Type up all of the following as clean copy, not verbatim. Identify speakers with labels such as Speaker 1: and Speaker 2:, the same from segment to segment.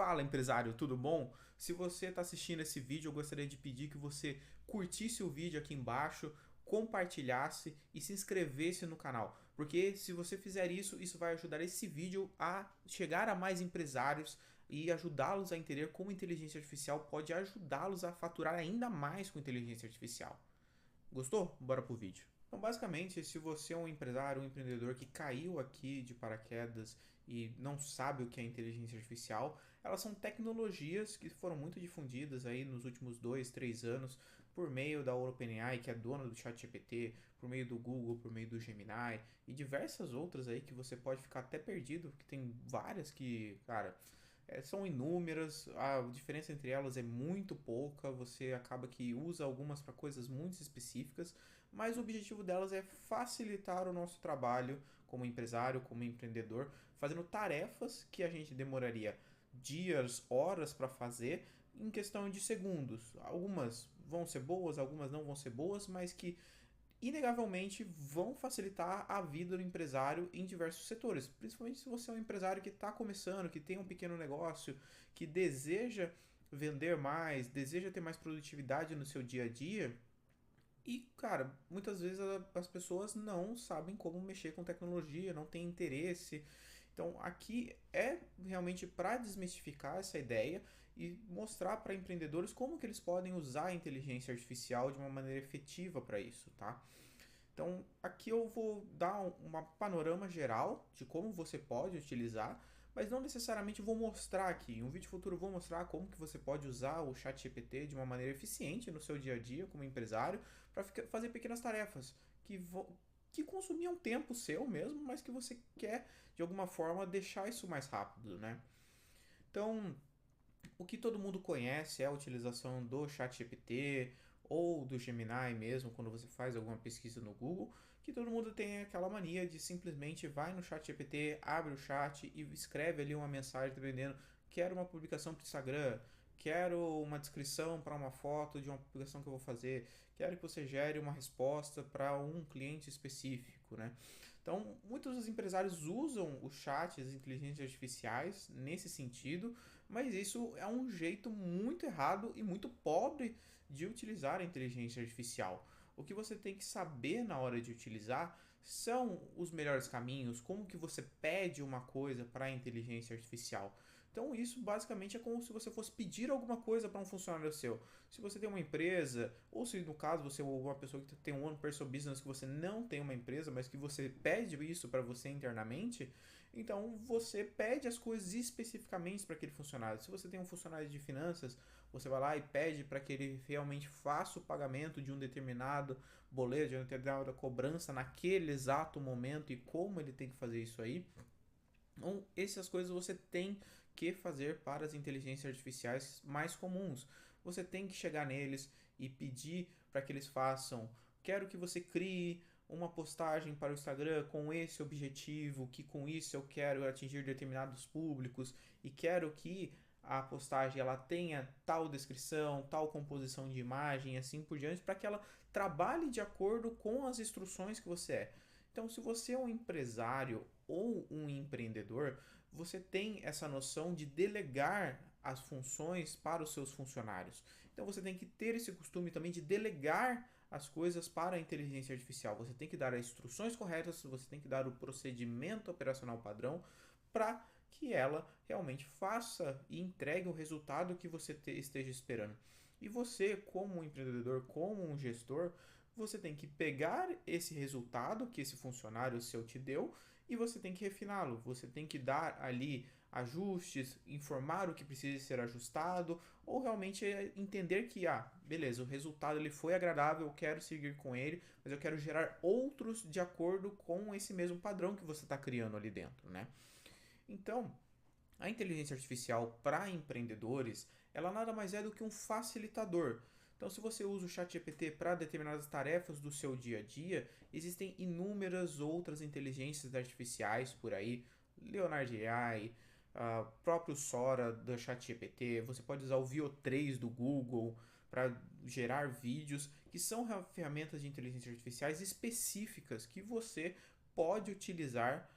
Speaker 1: Fala, empresário, tudo bom? Se você está assistindo esse vídeo, eu gostaria de pedir que você curtisse o vídeo aqui embaixo, compartilhasse e se inscrevesse no canal, porque se você fizer isso, isso vai ajudar esse vídeo a chegar a mais empresários e ajudá-los a entender como inteligência artificial pode ajudá-los a faturar ainda mais com inteligência artificial. Gostou? Bora pro vídeo. Então, basicamente, se você é um empresário, um empreendedor que caiu aqui de paraquedas e não sabe o que é inteligência artificial, elas são tecnologias que foram muito difundidas aí nos últimos 2, 3 anos por meio da OpenAI, que é dona do ChatGPT, por meio do Google, por meio do Gemini e diversas outras aí que você pode ficar até perdido, que tem várias que, cara, são inúmeras, a diferença entre elas é muito pouca, você acaba que usa algumas para coisas muito específicas, mas o objetivo delas é facilitar o nosso trabalho como empresário, como empreendedor, fazendo tarefas que a gente demoraria dias, horas para fazer em questão de segundos. Algumas vão ser boas, algumas não vão ser boas, mas que inegavelmente vão facilitar a vida do empresário em diversos setores, principalmente se você é um empresário que está começando, que tem um pequeno negócio, que deseja vender mais, deseja ter mais produtividade no seu dia a dia. E, cara, muitas vezes as pessoas não sabem como mexer com tecnologia, não têm interesse. Então, aqui é realmente para desmistificar essa ideia e mostrar para empreendedores como que eles podem usar a inteligência artificial de uma maneira efetiva para isso, tá? Então, aqui eu vou dar uma panorama geral de como você pode utilizar, mas não necessariamente vou mostrar aqui. Em um vídeo futuro eu vou mostrar como que você pode usar o ChatGPT de uma maneira eficiente no seu dia a dia como empresário para fazer pequenas tarefas que consumiam tempo seu mesmo, mas que você quer de alguma forma deixar isso mais rápido, né? Então, o que todo mundo conhece é a utilização do ChatGPT ou do Gemini mesmo, quando você faz alguma pesquisa no Google, que todo mundo tem aquela mania de simplesmente vai no ChatGPT, abre o chat e escreve ali uma mensagem dependendo, quero uma publicação para o Instagram, quero uma descrição para uma foto de uma publicação que eu vou fazer, quero que você gere uma resposta para um cliente específico, né? Então, muitos dos empresários usam o chat, as inteligências artificiais nesse sentido, mas isso é um jeito muito errado e muito pobre de utilizar a inteligência artificial. O que você tem que saber na hora de utilizar são os melhores caminhos, como que você pede uma coisa para a inteligência artificial. Então isso basicamente é como se você fosse pedir alguma coisa para um funcionário seu. Se você tem uma empresa, ou se no caso você é uma pessoa que tem um one person business que você não tem uma empresa, mas que você pede isso para você internamente, então você pede as coisas especificamente para aquele funcionário. Se você tem um funcionário de finanças, você vai lá e pede para que ele realmente faça o pagamento de um determinado boleto, de uma determinada cobrança naquele exato momento e como ele tem que fazer isso aí. Então, essas coisas você tem que fazer para as inteligências artificiais mais comuns. Você tem que chegar neles e pedir para que eles façam. Quero que você crie uma postagem para o Instagram com esse objetivo, que com isso eu quero atingir determinados públicos e quero que a postagem ela tenha tal descrição, tal composição de imagem, assim por diante, para que ela trabalhe de acordo com as instruções que você é. Então, se você é um empresário ou um empreendedor, você tem essa noção de delegar as funções para os seus funcionários. Então, você tem que ter esse costume também de delegar as coisas para a inteligência artificial. Você tem que dar as instruções corretas, você tem que dar o procedimento operacional padrão para que ela realmente faça e entregue o resultado que você esteja esperando. E você, como um empreendedor, como um gestor, você tem que pegar esse resultado que esse funcionário seu te deu e você tem que refiná-lo. Você tem que dar ali ajustes, informar o que precisa ser ajustado ou realmente entender que, beleza, o resultado ele foi agradável, eu quero seguir com ele, mas eu quero gerar outros de acordo com esse mesmo padrão que você está criando ali dentro, né? Então, a inteligência artificial para empreendedores, ela nada mais é do que um facilitador. Então, se você usa o ChatGPT para determinadas tarefas do seu dia a dia, existem inúmeras outras inteligências artificiais por aí, Leonardo AI, próprio Sora do ChatGPT, você pode usar o VO3 do Google para gerar vídeos, que são ferramentas de inteligência artificiais específicas que você pode utilizar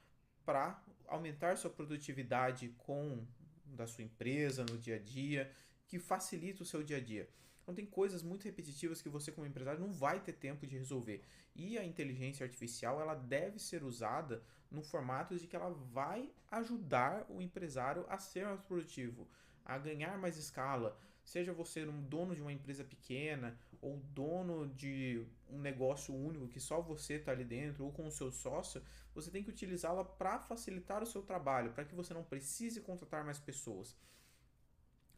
Speaker 1: para aumentar sua produtividade com da sua empresa, no dia a dia, que facilita o seu dia a dia. Então tem coisas muito repetitivas que você como empresário não vai ter tempo de resolver. E a inteligência artificial, ela deve ser usada no formato de que ela vai ajudar o empresário a ser mais produtivo, a ganhar mais escala. Seja você um dono de uma empresa pequena ou dono de um negócio único que só você está ali dentro ou com o seu sócio, você tem que utilizá-la para facilitar o seu trabalho, para que você não precise contratar mais pessoas.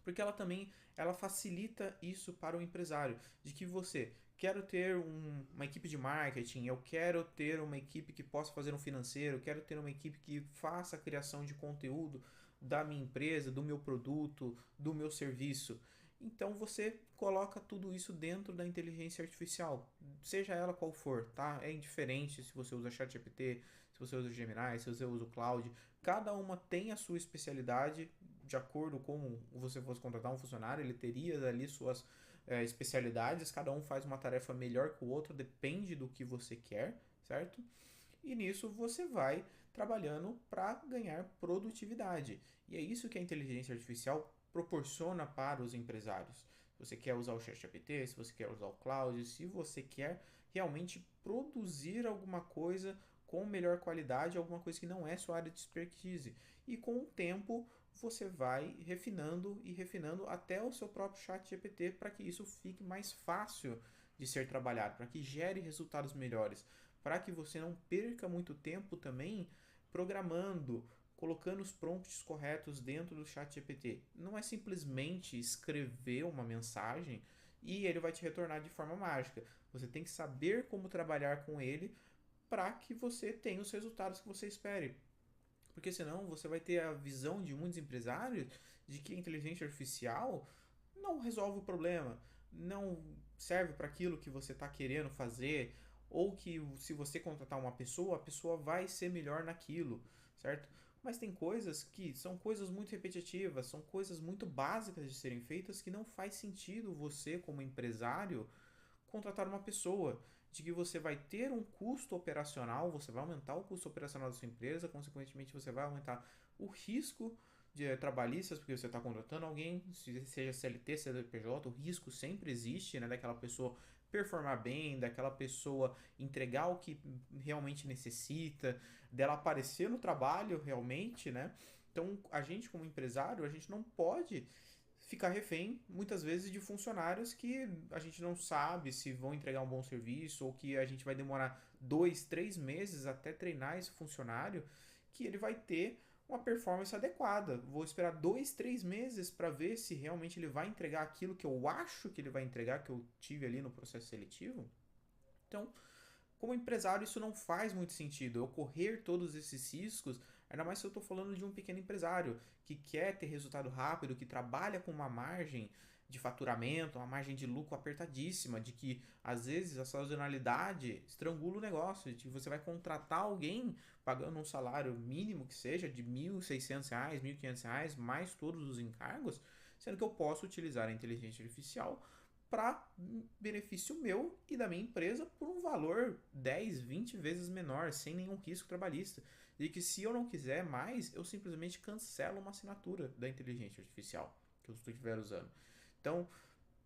Speaker 1: Porque ela facilita isso para o empresário, de que você quero ter uma equipe de marketing, eu quero ter uma equipe que possa fazer um financeiro, eu quero ter uma equipe que faça a criação de conteúdo da minha empresa, do meu produto, do meu serviço. Então você coloca tudo isso dentro da inteligência artificial, seja ela qual for, tá? É indiferente se você usa ChatGPT, se você usa Gemini, se você usa o Cloud. Cada uma tem a sua especialidade, de acordo com você fosse contratar um funcionário, ele teria ali suas especialidades, cada um faz uma tarefa melhor que o outro, depende do que você quer, certo? E nisso você vai trabalhando para ganhar produtividade. E é isso que a inteligência artificial proporciona para os empresários. Se você quer usar o ChatGPT, se você quer usar o Cloud, se você quer realmente produzir alguma coisa com melhor qualidade, alguma coisa que não é sua área de expertise. E com o tempo você vai refinando e refinando até o seu próprio chat GPT para que isso fique mais fácil de ser trabalhado, para que gere resultados melhores, para que você não perca muito tempo também programando, colocando os prompts corretos dentro do chat GPT. Não é simplesmente escrever uma mensagem e ele vai te retornar de forma mágica. Você tem que saber como trabalhar com ele para que você tenha os resultados que você espere. Porque senão você vai ter a visão de muitos empresários de que a inteligência artificial não resolve o problema, não serve para aquilo que você está querendo fazer, ou que se você contratar uma pessoa, a pessoa vai ser melhor naquilo, certo? Mas tem coisas que são coisas muito repetitivas, são coisas muito básicas de serem feitas que não faz sentido você, como empresário, contratar uma pessoa, de que você vai ter um custo operacional, você vai aumentar o custo operacional da sua empresa, consequentemente você vai aumentar o risco de trabalhistas, porque você está contratando alguém, seja CLT, CNPJ, o risco sempre existe, né, daquela pessoa performar bem, daquela pessoa entregar o que realmente necessita, dela aparecer no trabalho realmente, né? Então, a gente como empresário, a gente não pode ficar refém, muitas vezes, de funcionários que a gente não sabe se vão entregar um bom serviço ou que a gente vai demorar 2, 3 meses até treinar esse funcionário, que ele vai ter uma performance adequada. Vou esperar 2, 3 meses para ver se realmente ele vai entregar aquilo que eu acho que ele vai entregar, que eu tive ali no processo seletivo. Então, como empresário, isso não faz muito sentido. Eu correr todos esses riscos, ainda mais se eu estou falando de um pequeno empresário que quer ter resultado rápido, que trabalha com uma margem de faturamento, uma margem de lucro apertadíssima, de que às vezes a sazonalidade estrangula o negócio, de que você vai contratar alguém pagando um salário mínimo que seja de R$ 1.600, R$ 1.500, mais todos os encargos, sendo que eu posso utilizar a inteligência artificial para benefício meu e da minha empresa por um valor 10, 20 vezes menor, sem nenhum risco trabalhista. E que se eu não quiser mais, eu simplesmente cancelo uma assinatura da inteligência artificial que eu estiver usando. Então,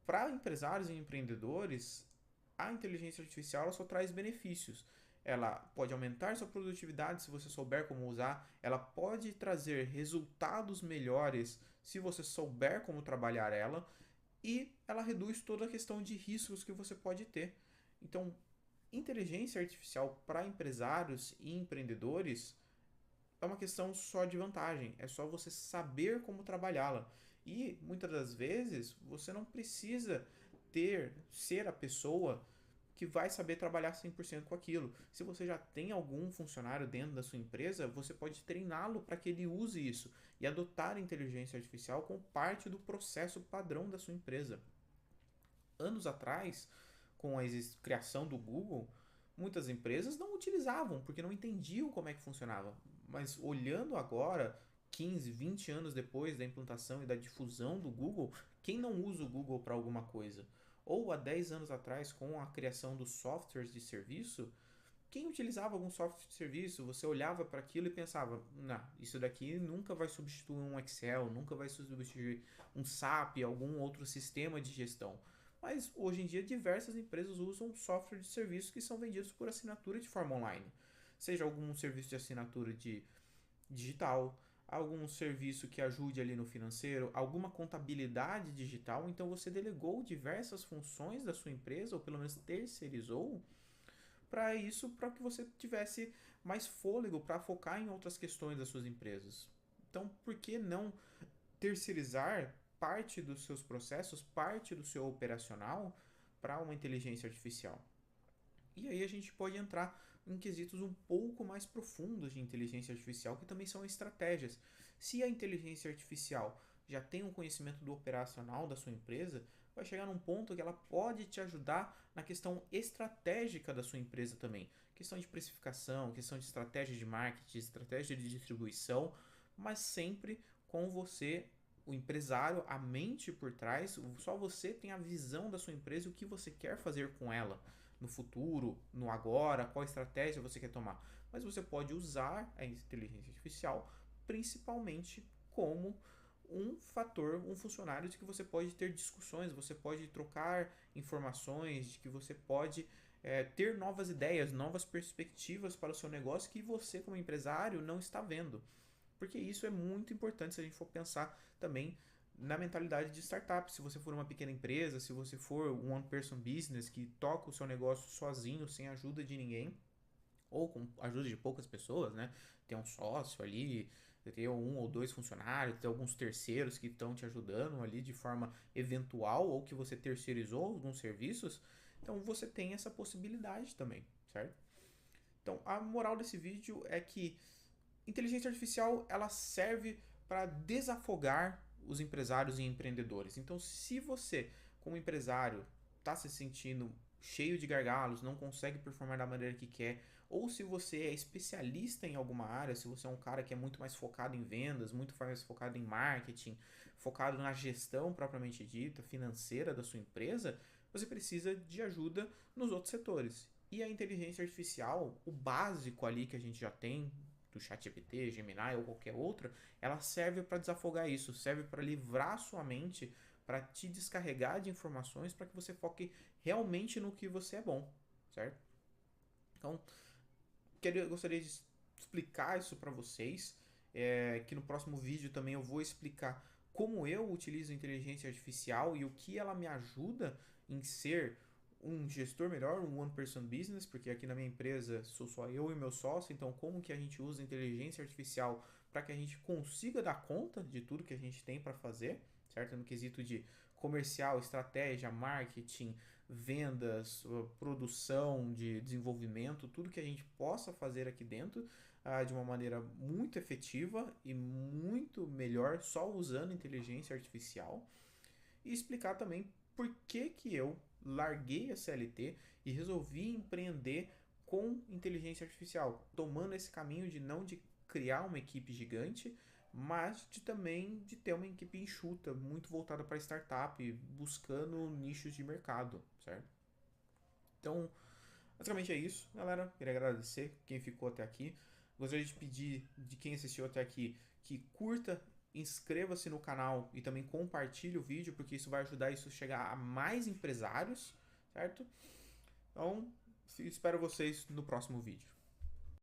Speaker 1: para empresários e empreendedores, a inteligência artificial ela só traz benefícios. Ela pode aumentar sua produtividade se você souber como usar, ela pode trazer resultados melhores se você souber como trabalhar ela, e ela reduz toda a questão de riscos que você pode ter. Então, inteligência artificial para empresários e empreendedores é uma questão só de vantagem, é só você saber como trabalhá-la. E muitas das vezes você não precisa ser a pessoa que vai saber trabalhar 100% com aquilo. Se você já tem algum funcionário dentro da sua empresa, você pode treiná-lo para que ele use isso e adotar a inteligência artificial como parte do processo padrão da sua empresa. Anos atrás, com a criação do Google, muitas empresas não utilizavam porque não entendiam como é que funcionava. Mas olhando agora, 15, 20 anos depois da implantação e da difusão do Google, quem não usa o Google para alguma coisa? Ou há 10 anos atrás, com a criação dos softwares de serviço, quem utilizava algum software de serviço, você olhava para aquilo e pensava, não, isso daqui nunca vai substituir um Excel, nunca vai substituir um SAP, algum outro sistema de gestão. Mas hoje em dia diversas empresas usam software de serviço que são vendidos por assinatura de forma online. Seja algum serviço de assinatura de digital, algum serviço que ajude ali no financeiro, alguma contabilidade digital. Então você delegou diversas funções da sua empresa, ou pelo menos terceirizou, para isso, para que você tivesse mais fôlego para focar em outras questões das suas empresas. Então, por que não terceirizar parte dos seus processos, parte do seu operacional para uma inteligência artificial? E aí a gente pode entrar em quesitos um pouco mais profundos de inteligência artificial, que também são estratégias. Se a inteligência artificial já tem um conhecimento do operacional da sua empresa, vai chegar num ponto que ela pode te ajudar na questão estratégica da sua empresa também. Questão de precificação, questão de estratégia de marketing, estratégia de distribuição, mas sempre com você, o empresário, a mente por trás. Só você tem a visão da sua empresa e o que você quer fazer com ela no futuro, no agora, qual estratégia você quer tomar. Mas você pode usar a inteligência artificial principalmente como um fator, um funcionário de que você pode ter discussões, você pode trocar informações, de que você pode ter novas ideias, novas perspectivas para o seu negócio que você, como empresário, não está vendo. Porque isso é muito importante se a gente for pensar também na mentalidade de startup. Se você for uma pequena empresa, se você for um one person business que toca o seu negócio sozinho, sem ajuda de ninguém, ou com a ajuda de poucas pessoas, né? Ter um sócio ali, ter um ou dois funcionários, ter alguns terceiros que estão te ajudando ali de forma eventual, ou que você terceirizou alguns serviços. Então você tem essa possibilidade também, certo? Então a moral desse vídeo é que inteligência artificial ela serve para desafogar os empresários e empreendedores. Então, se você, como empresário, está se sentindo cheio de gargalos, não consegue performar da maneira que quer, ou se você é especialista em alguma área, se você é um cara que é muito mais focado em vendas, muito mais focado em marketing, focado na gestão propriamente dita, financeira da sua empresa, você precisa de ajuda nos outros setores. E a inteligência artificial, o básico ali que a gente já tem, do ChatGPT, Gemini ou qualquer outra, ela serve para desafogar isso, serve para livrar sua mente, para te descarregar de informações, para que você foque realmente no que você é bom, certo? Então, gostaria de explicar isso para vocês, que no próximo vídeo também eu vou explicar como eu utilizo a inteligência artificial e o que ela me ajuda em ser um gestor melhor, um one person business, porque aqui na minha empresa sou só eu e meu sócio, então como que a gente usa a inteligência artificial para que a gente consiga dar conta de tudo que a gente tem para fazer, certo? No quesito de comercial, estratégia, marketing, vendas, produção, de desenvolvimento, tudo que a gente possa fazer aqui dentro de uma maneira muito efetiva e muito melhor só usando inteligência artificial, e explicar também por que eu larguei a CLT e resolvi empreender com inteligência artificial, tomando esse caminho de não de criar uma equipe gigante, mas de também de ter uma equipe enxuta, muito voltada para startup, buscando nichos de mercado, certo? Então, basicamente é isso, galera. Queria agradecer quem ficou até aqui. Gostaria de pedir de quem assistiu até aqui que curta, inscreva-se no canal e também compartilhe o vídeo, porque isso vai ajudar isso a chegar a mais empresários, certo? Então, espero vocês no próximo vídeo.